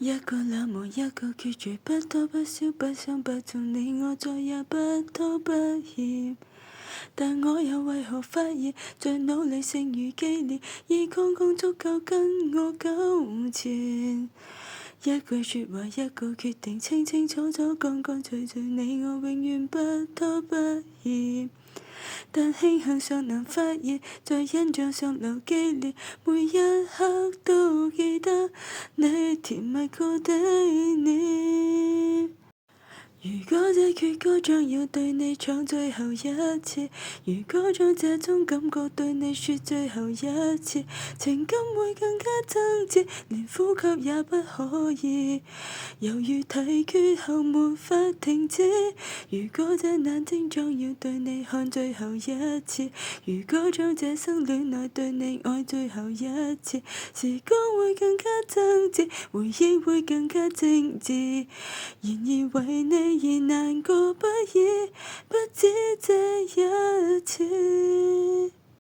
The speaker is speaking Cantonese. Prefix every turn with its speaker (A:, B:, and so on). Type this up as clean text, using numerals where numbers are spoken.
A: 一個冷漠，一個決絕，不多不少，不相不縱，你我再也不拖不欠。但我又為何發現，再努力勝如激烈，已剛剛足夠跟我糾纏。一句說話，一個決定，清清楚楚，乾乾脆脆，你我永遠不拖不欠。但慶幸尚能發現，在印象上留記念，每一刻都記得你甜蜜過的臉。如果這闕歌將要對你唱最後一次，如果將這種感覺對你說最後一次，情感會更加真摯，連呼吸也不可以，猶如體缺後沒法停止。如果這眼睛將要對你看最後一次，如果將這生戀愛對你愛最後一次，時光會更加真摯，回憶會更加精緻。然而為你而難過不已，不止這一次。